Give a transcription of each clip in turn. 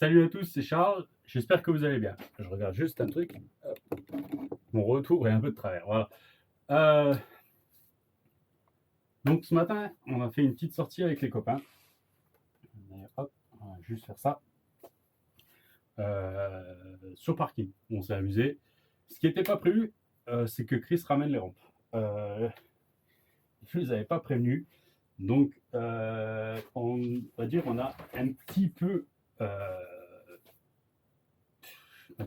Salut à tous, c'est Charles, j'espère que vous allez bien. Je regarde juste un truc, hop, mon retour est un peu de travers, voilà. Heu, donc ce matin, on a fait une petite sortie avec les copains. Et hop, on va juste faire ça, sur parking. On s'est amusé. Ce qui était pas prévu, c'est que Chris ramène les rampes. Je les avais pas prévenus, donc on va dire, on a un petit peu, heu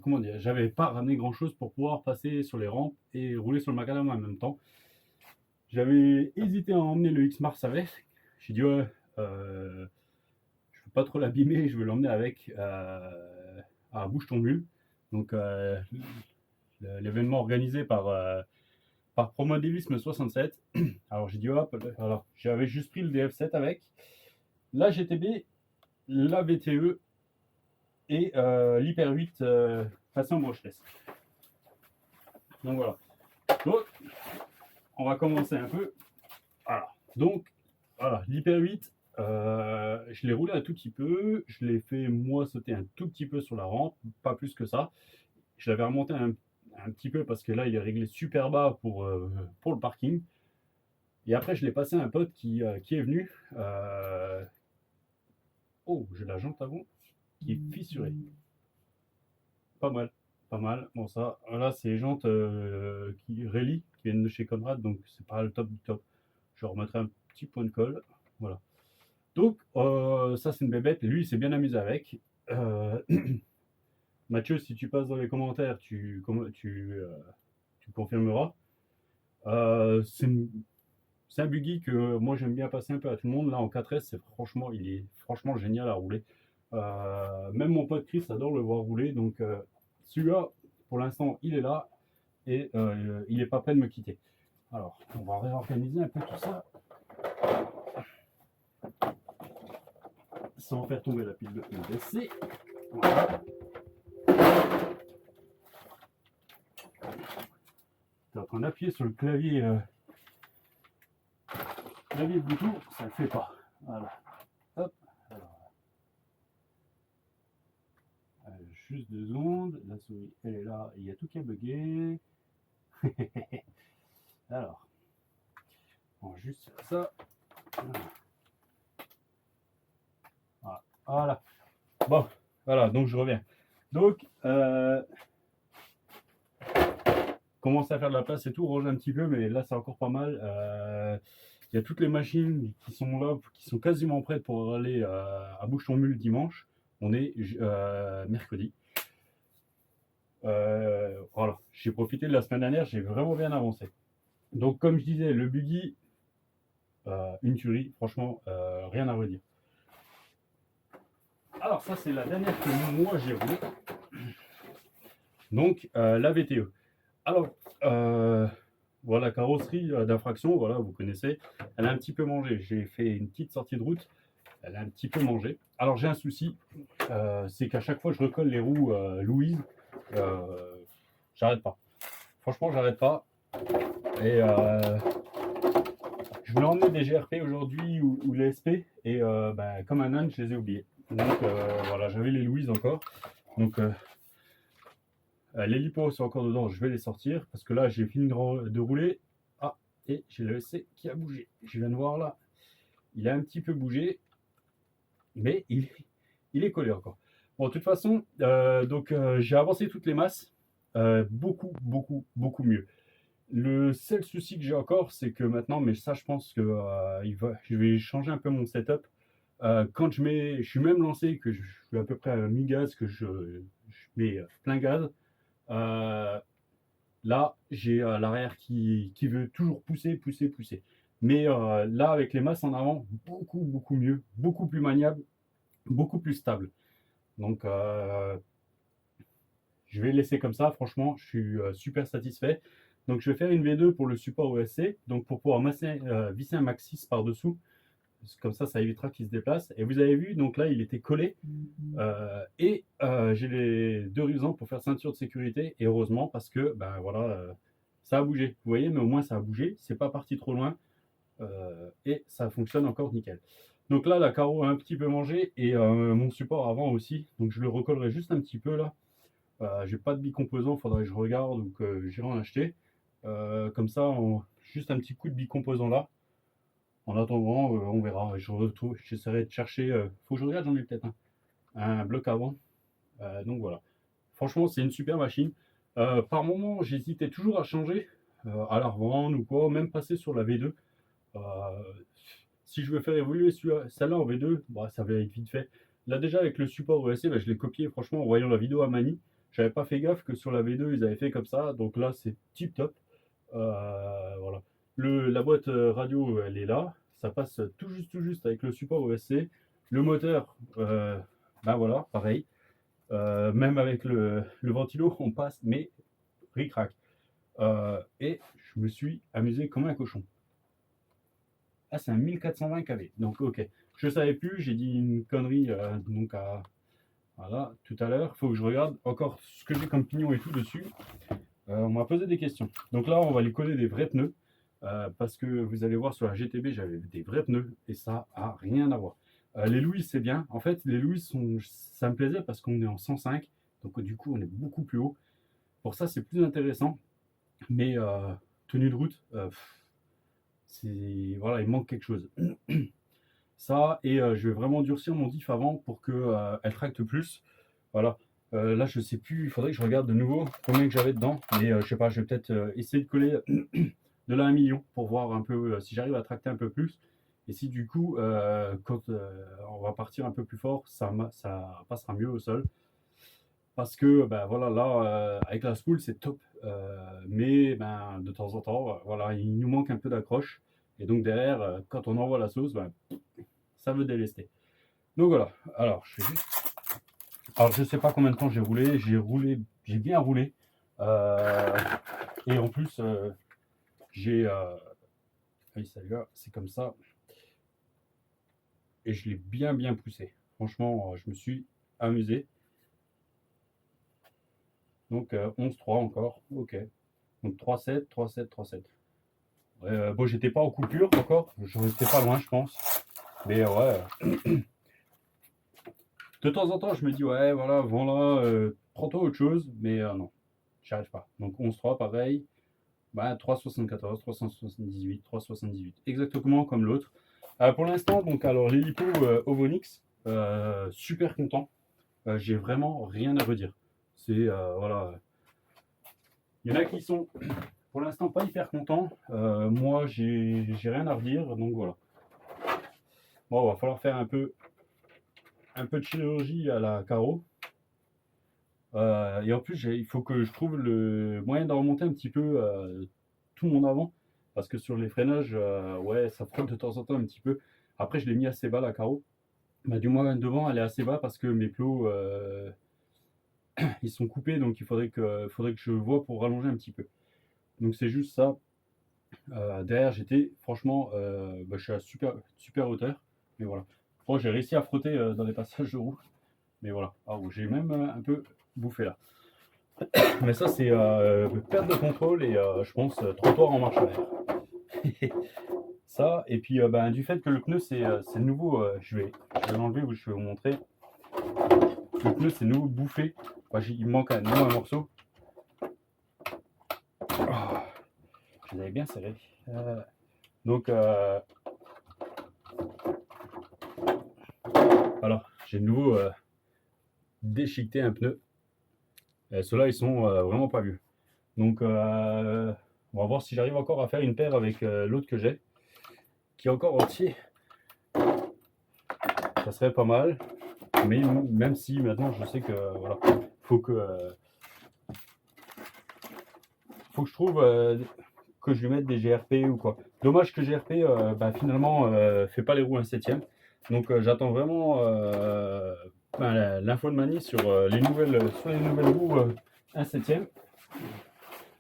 comment dire? J'avais pas ramené grand chose pour pouvoir passer sur les rampes et rouler sur le macadam en même temps. J'avais hésité à emmener le X-Mars avec. J'ai dit: «Ouais, je veux pas trop l'abîmer, je veux l'emmener avec, à Bouche-ton-Mule». Donc l'événement organisé par Promodélisme 67. Alors j'ai dit: «Hop», alors j'avais juste pris le DF7 avec, la GTB, la VTE et l'Hyper 8, façon brushless. Donc voilà. Donc on va commencer un peu. Voilà. Donc, voilà, l'Hyper 8, je l'ai roulé un tout petit peu. Je l'ai fait, moi, sauter un tout petit peu sur la rampe, pas plus que ça. Je l'avais remonté un petit peu parce que là, il est réglé super bas pour le parking. Et après, je l'ai passé à un pote qui est venu. Oh, j'ai la jante avant qui est fissurée. Pas mal, pas mal. Bon, ça, là, c'est les jantes Rally qui viennent de chez Conrad, donc c'est pas le top du top. Je remettrai un petit point de colle. Voilà. Donc, ça, c'est une bébête. Et lui, il s'est bien amusé avec. Euh, Mathieu, si tu passes dans les commentaires, tu confirmeras. C'est un buggy que moi, j'aime bien passer un peu à tout le monde. Là, en 4S, il est franchement génial à rouler. Même mon pote Chris adore le voir rouler. Donc, celui-là, pour l'instant, il est là et il n'est pas prêt de me quitter. Alors, on va réorganiser un peu tout ça sans faire tomber la pile de PVC. Voilà. Tu es en train d'appuyer sur le clavier Bluetooth, ça ne le fait pas. Voilà. Hop. Alors, juste 2 secondes. La souris, elle est là. Il y a tout qui a bugué. Alors, on va juste faire ça. Voilà. Voilà. Bon, voilà, donc je reviens. Donc, commence à faire de la place et tout, range un petit peu, mais là, c'est encore pas mal. Il y a toutes les machines qui sont là, qui sont quasiment prêtes pour aller à Bouche-ton-Mule dimanche. On est mercredi. Voilà, j'ai profité de la semaine dernière, j'ai vraiment bien avancé. Donc, comme je disais, le buggy, une tuerie, franchement, rien à redire. Alors, ça, c'est la dernière que moi j'ai roulée. Donc, la VTE. Alors, voilà, carrosserie d'infraction, voilà, vous connaissez. Elle a un petit peu mangé. J'ai fait une petite sortie de route. Elle a un petit peu mangé. Alors, j'ai un souci, c'est qu'à chaque fois, je recolle les roues Louise. J'arrête pas. Franchement, j'arrête pas. Et je voulais emmener des GRP aujourd'hui ou les SP. Et comme un âne, je les ai oubliés. Donc, voilà, j'avais les Louise encore. Donc, les lipos sont encore dedans, je vais les sortir parce que là j'ai fini de rouler. Ah, et j'ai le SC qui a bougé. Je viens de voir là, il a un petit peu bougé, mais il est collé encore. Bon, de toute façon, j'ai avancé toutes les masses, beaucoup, beaucoup, beaucoup mieux. Le seul souci que j'ai encore, c'est que maintenant, mais ça, je pense que je vais changer un peu mon setup. Quand je suis même lancé, que je suis à peu près à mi-gaz, que je mets plein gaz. Euh, Là, j'ai l'arrière qui veut toujours pousser, pousser, pousser. Mais là, avec les masses en avant, beaucoup, beaucoup mieux, beaucoup plus maniable, beaucoup plus stable. Donc, je vais laisser comme ça. Franchement, je suis super satisfait. Donc, je vais faire une V2 pour le support OSC, donc pour pouvoir visser un Maxis par-dessous. Comme ça évitera qu'il se déplace. Et vous avez vu, donc là, il était collé. J'ai les 2 raisons pour faire ceinture de sécurité. Et heureusement, parce que ben voilà, ça a bougé. Vous voyez, mais au moins ça a bougé. C'est pas parti trop loin et ça fonctionne encore nickel. Donc là, la carreau a un petit peu mangé et mon support avant aussi. Donc je le recollerai juste un petit peu là. J'ai pas de bicomposant, faudrait que je regarde, donc j'irai en acheter. Comme ça, juste un petit coup de bicomposant là. En attendant, on verra. J'essaierai de chercher. Faut que je regarde, j'en ai peut-être un bloc avant. Donc voilà. Franchement, c'est une super machine. Par moment, j'hésitais toujours à changer, à la revendre ou quoi, même passer sur la V2. Euh, Si je veux faire évoluer celle-là en V2, bah, ça va être vite fait. Là, déjà, avec le support ESC, bah, je l'ai copié, franchement, en voyant la vidéo à Mani. J'avais pas fait gaffe que sur la V2, ils avaient fait comme ça. Donc là, c'est tip top. Voilà. La boîte radio, elle est là. Ça passe tout juste avec le support ESC. Le moteur, ben voilà, pareil. Même avec le ventilo, on passe, mais ric-rac. Et je me suis amusé comme un cochon. Ah, c'est un 1420 kV. Donc, ok. Je savais plus, j'ai dit une connerie voilà, tout à l'heure. Il faut que je regarde encore ce que j'ai comme pignon et tout dessus. On m'a posé des questions. Donc là, on va lui coller des vrais pneus. Parce que vous allez voir sur la GTB, j'avais des vrais pneus et ça a rien à voir. Les Louis, c'est bien. En fait, les Louis, ça me plaisait parce qu'on est en 105. Donc, du coup, on est beaucoup plus haut. Pour ça, c'est plus intéressant. Mais tenue de route, voilà, il manque quelque chose. Ça, et je vais vraiment durcir mon diff avant pour que elle tracte plus. Voilà. Là, je sais plus, il faudrait que je regarde de nouveau combien que j'avais dedans. Mais je sais pas, je vais peut-être essayer de coller de là 1 million pour voir un peu si j'arrive à tracter un peu plus. Et si du coup, quand on va partir un peu plus fort, ça passera mieux au sol. Parce que ben, voilà, là, avec la spool, c'est top. Mais ben, de temps en temps, voilà, il nous manque un peu d'accroche. Et donc derrière, quand on envoie la sauce, ben, ça veut délester. Donc voilà. Alors je sais pas combien de temps j'ai roulé. J'ai bien roulé. Euh, et en plus, j'ai. Oui, celle-là, c'est comme ça. Et je l'ai bien poussé. Franchement, je me suis amusé. Donc 11-3 encore. Ok. Donc 3-7, 3-7, 3-7. Bon, j'étais pas en coupure encore. Je n'étais pas loin, je pense. Mais ouais. De temps en temps, je me dis, ouais, voilà, voilà, prends-toi autre chose. Mais non, j'y arrive pas. Donc 11-3, pareil. Bah, 3,74, 378, 3,78. Exactement comme l'autre. Pour l'instant, donc, alors, l'hélico Ovonix, super content. J'ai vraiment rien à redire. C'est, voilà. Il y en a qui sont, pour l'instant, pas hyper contents. Moi, j'ai rien à redire. Donc, voilà. Bon, il va falloir faire un peu de chirurgie à la carreau. Et en plus, il faut que je trouve le moyen de remonter un petit peu tout mon avant. Parce que sur les freinages, ouais, ça frotte de temps en temps un petit peu. Après, je l'ai mis assez bas la carreau. Bah, du moins, devant, elle est assez bas parce que mes plots, ils sont coupés. Donc, faudrait que je vois pour rallonger un petit peu. Donc, c'est juste ça. Derrière, franchement, bah, je suis à super hauteur. Mais voilà. Bon, j'ai réussi à frotter dans les passages de roue. Mais voilà. Ah, j'ai même un peu bouffé là. Mais ça, c'est perte de contrôle et je pense trottoir en marche arrière. Ça, et puis ben, du fait que le pneu c'est nouveau, je vais l'enlever, je vais vous montrer. Le pneu c'est nouveau bouffé. Enfin, il me manque un morceau. Oh, je l'avais bien serré. Donc voilà, j'ai de nouveau déchiqueté un pneu. Ceux-là, ils sont vraiment pas vieux. Donc on va voir si j'arrive encore à faire une paire avec l'autre que j'ai, qui est encore entier. Ça serait pas mal. Mais même si maintenant je sais que voilà, faut que je trouve que je lui mette des GRP ou quoi. Dommage que GRP bah, finalement fait pas les roues 1/7. Donc j'attends vraiment l'info de Mani sur les nouvelles roues 1/7.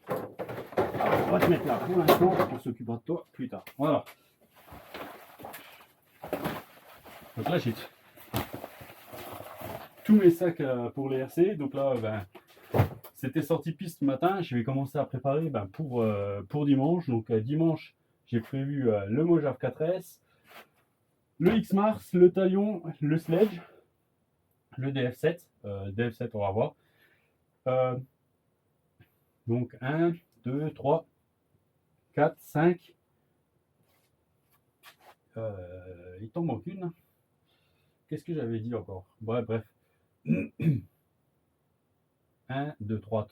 Alors, on va te mettre là pour l'instant, on s'occupera de toi plus tard. Voilà. Donc là j'ai tous mes sacs pour les RC. Donc là ben, c'était sorti piste ce matin, je vais commencer à préparer ben, pour dimanche. Donc dimanche, j'ai prévu le Mojave 4S, le X-Mars, le Talion, le Sledge, le DF7. DF7, on va voir. Donc 1, 2, 3, 4, 5. Il t'en manque une. Qu'est-ce que j'avais dit encore? Ouais, bref. 1, 2, 3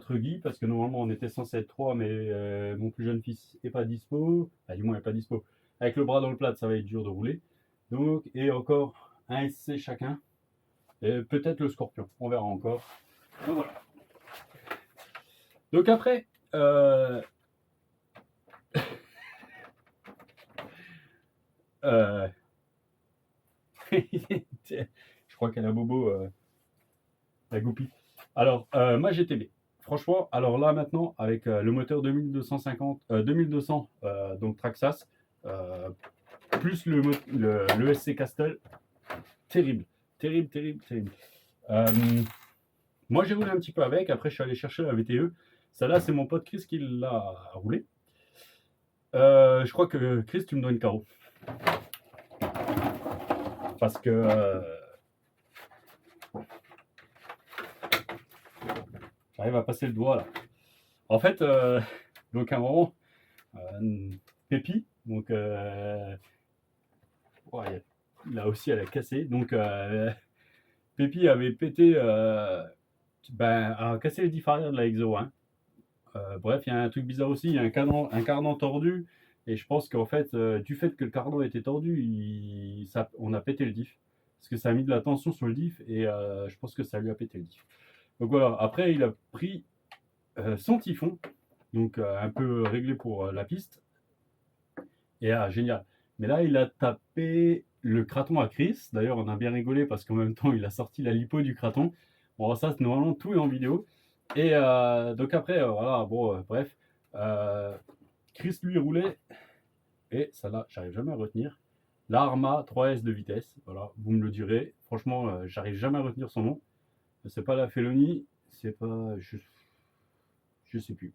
truggy, parce que normalement on était censé être 3, mais mon plus jeune fils n'est pas dispo. Ah, du moins, il n'est pas dispo. Avec le bras dans le plat, ça va être dur de rouler. Donc, et encore un SC chacun. Et peut-être le Scorpion. On verra encore. Donc voilà. Donc après, je crois qu'elle a bobo, la goupille. Alors, ma GTB. Franchement, alors là maintenant, avec le moteur 2200, donc Traxxas, plus le SC Castle, terrible. Terrible, terrible, terrible. Moi, j'ai roulé un petit peu avec. Après, je suis allé chercher la VTE. Celle-là, c'est mon pote Chris qui l'a roulé. Je crois que Chris, tu me dois une carreau. Parce que j'arrive à passer le doigt là. En fait, donc à un moment, Pépi, donc ouais, là aussi elle a cassé. Donc Pépi avait pété, a cassé les diff arrière de la X01. Bref, il y a un truc bizarre aussi, il y a un cardan tordu. Et je pense qu'en fait, du fait que le cardan était tordu, on a pété le diff. Parce que ça a mis de la tension sur le diff et je pense que ça lui a pété le diff. Donc voilà, après il a pris son typhon, donc un peu réglé pour la piste. Et génial. Mais là, il a tapé le craton à Chris. D'ailleurs, on a bien rigolé parce qu'en même temps, il a sorti la lipo du craton. Bon, ça, normalement, tout est en vidéo. Et donc après, voilà, bon, bref. Chris, lui, roulait. Et ça là, j'arrive jamais à retenir. La Arma 3S de vitesse. Voilà, vous me le direz. Franchement, j'arrive jamais à retenir son nom. C'est pas la Félonie. C'est pas... Je sais plus.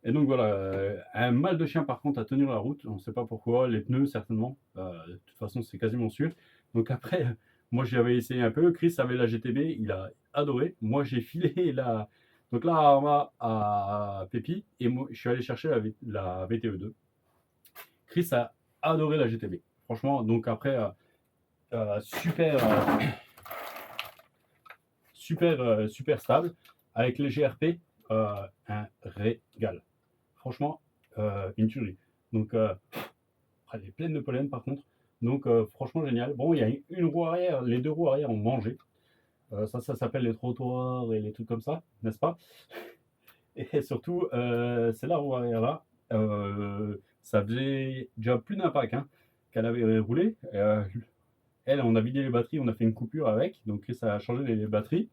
Et donc voilà, un mal de chien par contre à tenir la route, on ne sait pas pourquoi, les pneus certainement, de toute façon c'est quasiment sûr. Donc après, moi j'avais essayé un peu, Chris avait la GTB, il a adoré, moi j'ai filé donc là à Pépi, et moi je suis allé chercher la VTE2. Chris a adoré la GTB, franchement, donc après, super, super stable, avec les GRP, un régal. Franchement, une tuerie. Donc, elle est pleine de pollen par contre. Donc, franchement, génial. Bon, il y a une roue arrière, les deux roues arrière ont mangé. Ça s'appelle les trottoirs et les trucs comme ça, n'est-ce pas? Et surtout, c'est la roue arrière là. Ça faisait déjà plus d'un pack qu'elle avait roulé. Elle, on a vidé les batteries, on a fait une coupure avec. Donc, ça a changé les batteries.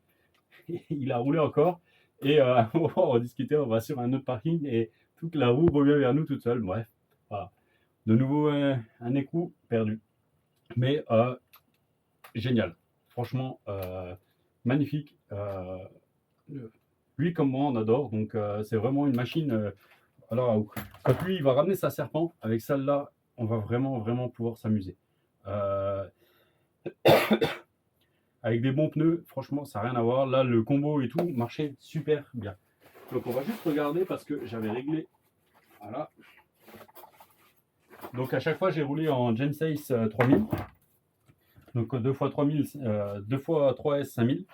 Il a roulé encore. Et à un moment, on discutait, on va sur un autre parking et toute la roue revient vers nous toute seule. Bref, voilà. De nouveau, un écrou perdu. Mais génial. Franchement, magnifique. Lui, comme moi, on adore. Donc, c'est vraiment une machine. Alors, quand lui, il va ramener sa serpent, avec celle-là, on va vraiment, vraiment pouvoir s'amuser. Avec des bons pneus, franchement, ça n'a rien à voir. Là, le combo et tout marchait super bien. Donc, on va juste regarder parce que j'avais réglé. Voilà. Donc, à chaque fois, j'ai roulé en Gensace 3000. Donc, 2x3000, 2x3S 5000.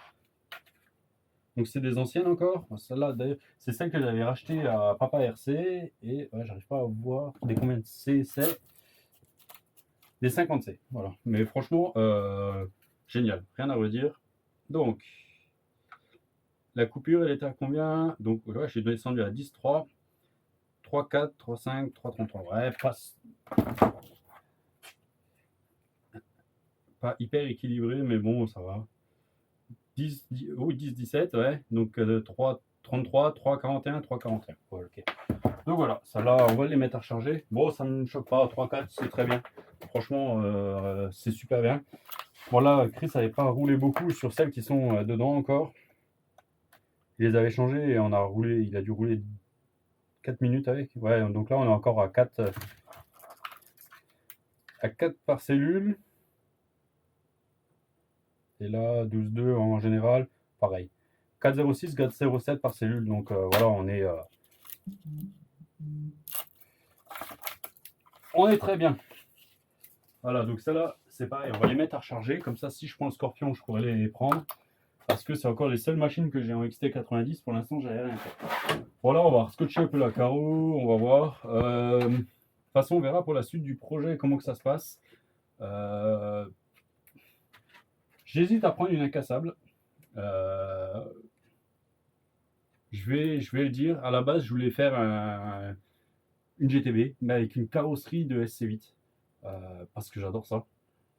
Donc, c'est des anciennes encore. Celle-là, d'ailleurs, c'est celle que j'avais rachetée à Papa RC. Et ouais, j'arrive pas à voir des combien de C c'est. Des 50C. Voilà. Mais franchement, génial. Rien à redire. Donc, la coupure, elle était à combien? Donc, ouais, je suis descendu à 10,3, 3,4, 3,5, 3,33. Ouais, pas hyper équilibré, mais bon, ça va. 10, 10, oui, 10, 17, ouais. Donc, 3, 33, 3, 41, 3, 41. Ouais, ok. Donc voilà, ça là, on va les mettre à recharger. Bon, ça ne me choque pas. 3, 4, c'est très bien. Franchement, c'est super bien. Bon, là, Chris n'avait pas roulé beaucoup sur celles qui sont dedans encore. Il les avait changées et on a roulé, il a dû rouler 4 minutes avec. Ouais, donc là, on est encore à 4. à 4 par cellule. Et là, 12,2 en général, pareil. 4,06, 4,07 par cellule. Donc voilà, on est très bien. Voilà, donc ça là, c'est pareil, on va les mettre à recharger. Comme ça, si je prends le Scorpion, je pourrais les prendre. Parce que c'est encore les seules machines que j'ai en XT90. Pour l'instant, j'avais rien fait. Voilà, on va scotcher un peu la carreau, on va voir. De toute façon, on verra pour la suite du projet comment que ça se passe. J'hésite à prendre une incassable. Je vais le dire, à la base, je voulais faire une GTB, mais avec une carrosserie de SC8. Parce que j'adore ça.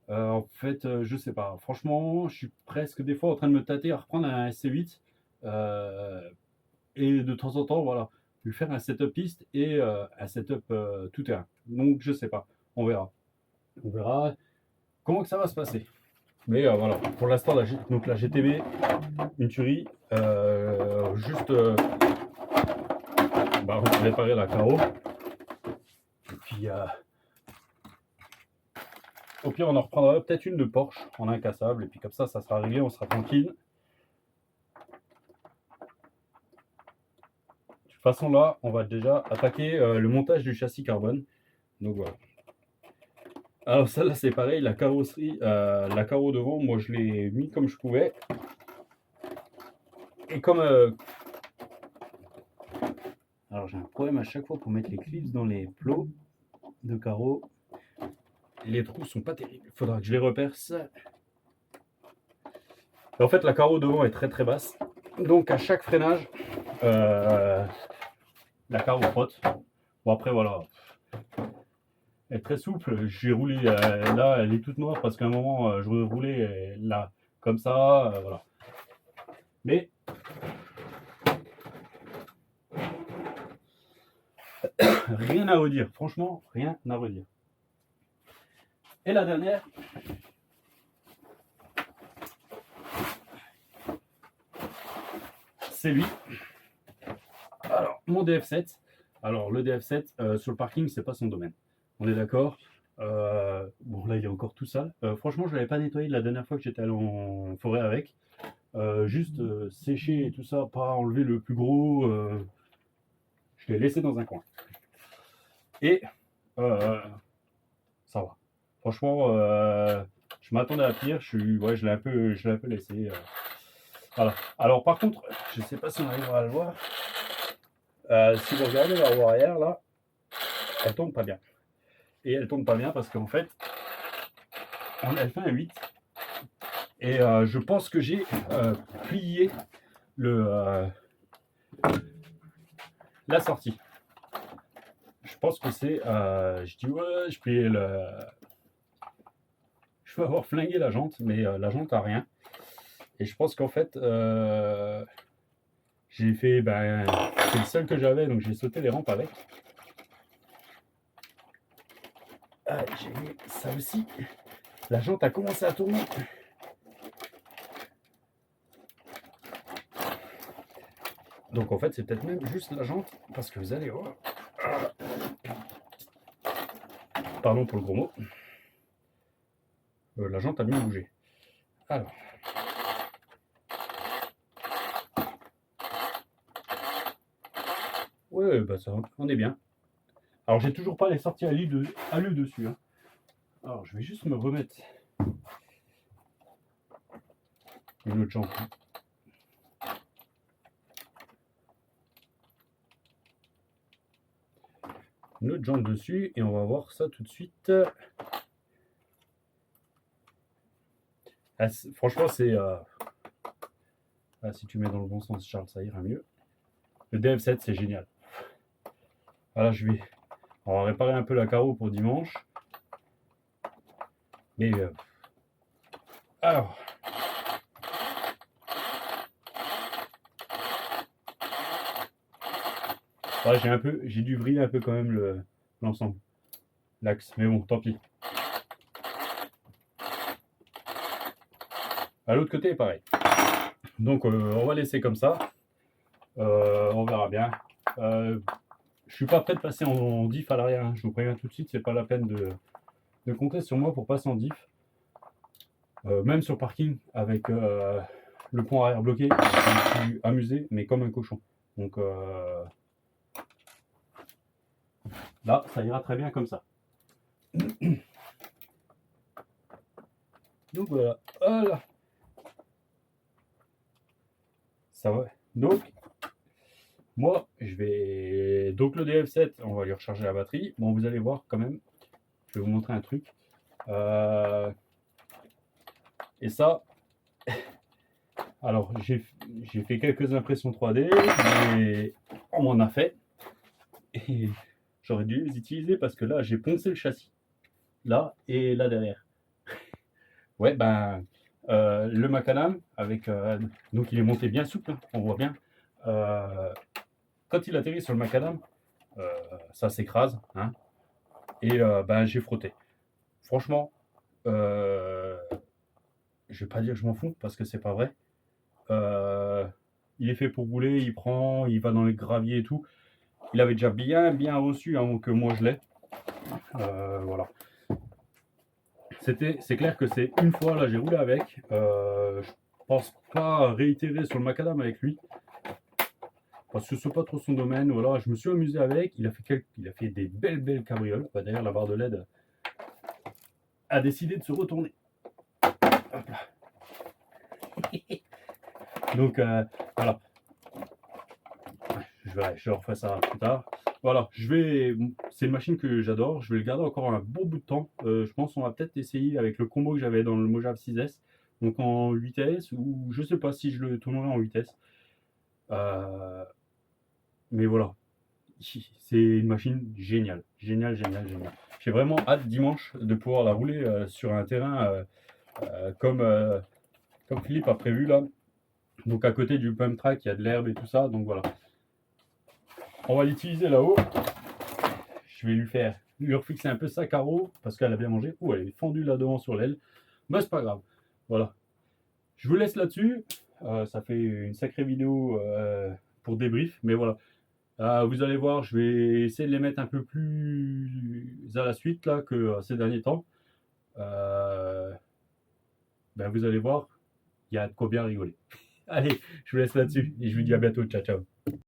En fait, je sais pas. Franchement, je suis presque des fois en train de me tâter à reprendre un SC8. Et de temps en temps, voilà, lui faire un setup piste et un setup tout terrain. Donc, je sais pas. On verra. On verra comment que ça va se passer. Mais voilà, pour l'instant, donc la GTB, une tuerie. Juste réparer la carreau. Et puis, au pire, on en reprendra peut-être une de Porsche en incassable. Et puis comme ça sera réglé, on sera tranquille. De toute façon, là, on va déjà attaquer le montage du châssis carbone. Donc voilà. Alors ça, là, c'est pareil. La carrosserie, la carreau devant, moi, je l'ai mis comme je pouvais. Et comme... Alors, j'ai un problème à chaque fois pour mettre les clips dans les plots de carreaux. Les trous sont pas terribles. Il faudra que je les reperce. Et en fait, la carreau devant est très très basse. Donc, à chaque freinage, la carreau frotte. Bon, après, voilà. Elle est très souple. J'ai roulé là, elle est toute noire parce qu'à un moment, je roulais là, comme ça. Voilà. Mais rien à redire. Franchement, rien à redire. Et la dernière, c'est lui. Alors, mon DF7. Alors, le DF7, sur le parking, c'est pas son domaine. On est d'accord. Bon, là, il est encore tout sale. Franchement, je ne l'avais pas nettoyé la dernière fois que j'étais allé en forêt avec. Juste sécher et tout ça, pas enlever le plus gros. Je l'ai laissé dans un coin. Et ça va. Franchement, je m'attendais à pire. Je l'ai un peu laissé. Voilà. Alors, par contre, je ne sais pas si on arrivera à le voir. Si vous regardez la roue arrière, là, elle tourne pas bien. Et elle tourne pas bien parce qu'en fait, elle fait un 8. Et je pense que j'ai plié la sortie. Je pense que c'est... je dis, ouais, je peux avoir flingué la jante, mais la jante a rien. Et je pense qu'en fait, j'ai fait... c'est le seul que j'avais, donc j'ai sauté les rampes avec. J'ai mis ça aussi. La jante a commencé à tourner. Donc en fait, c'est peut-être même juste la jante, parce que vous allez voir. Pardon pour le gros mot. La jante a bien bougé. Alors. Ouais, bah ça, on est bien. Alors j'ai toujours pas les sorties à l'huile dessus. Hein. Alors je vais juste me remettre une autre jante. Une autre jante dessus et on va voir ça tout de suite. Franchement, c'est... si tu mets dans le bon sens, Charles, ça ira mieux. Le DF7, c'est génial. Voilà, on va réparer un peu la carreau pour dimanche. Mais... alors... j'ai dû vriller un peu quand même l'ensemble. L'axe, mais bon, tant pis. À l'autre côté, pareil. Donc, on va laisser comme ça. On verra bien. Je suis pas prêt de passer en diff à l'arrière. Hein. Je vous préviens tout de suite, c'est pas la peine de compter sur moi pour passer en diff. Même sur parking, avec le pont arrière bloqué, je me suis amusé, mais comme un cochon. Donc là, ça ira très bien comme ça. Donc voilà. Voilà. Ça va. Donc, moi, je vais. Donc, le DF7, on va lui recharger la batterie. Bon, vous allez voir quand même. Je vais vous montrer un truc. Et ça. Alors, j'ai fait quelques impressions 3D, mais on m'en a fait. Et j'aurais dû les utiliser parce que là, j'ai poncé le châssis. Là et là derrière. Ouais, ben, le macadam, avec, donc il est monté bien souple, hein, on voit bien. Quand il atterrit sur le macadam, ça s'écrase, hein, et ben, j'ai frotté. Franchement, je vais pas dire que je m'en fous parce que c'est pas vrai. Il est fait pour rouler, il prend, il va dans les graviers et tout. Il avait déjà bien reçu avant que moi je l'ai. Voilà. C'est clair que c'est une fois, là j'ai roulé avec. Je pense pas réitérer sur le macadam avec lui. Parce que c'est pas trop son domaine. Voilà, je me suis amusé avec. Il a fait des belles cabrioles. Bah, d'ailleurs, la barre de LED a décidé de se retourner. Hop là. Donc voilà. Je refais ça plus tard. Voilà, c'est une machine que j'adore. Je vais le garder encore un bon bout de temps. Je pense qu'on va peut-être essayer avec le combo que j'avais dans le Mojave 6S. Donc en 8S, ou je sais pas si je le tournerai en 8S. Mais voilà, c'est une machine géniale. Génial. J'ai vraiment hâte dimanche de pouvoir la rouler sur un terrain comme, comme Philippe a prévu là. Donc à côté du pump track, il y a de l'herbe et tout ça. Donc voilà. On va l'utiliser là-haut. Je vais lui refixer un peu sa carreau parce qu'elle a bien mangé. Ouh, elle est fendue là devant sur l'aile. Mais c'est pas grave. Voilà. Je vous laisse là-dessus. Ça fait une sacrée vidéo pour débrief. Mais voilà. Vous allez voir, je vais essayer de les mettre un peu plus à la suite là que ces derniers temps. Ben, vous allez voir, il y a de quoi bien rigoler. Allez, je vous laisse là-dessus et je vous dis à bientôt. Ciao.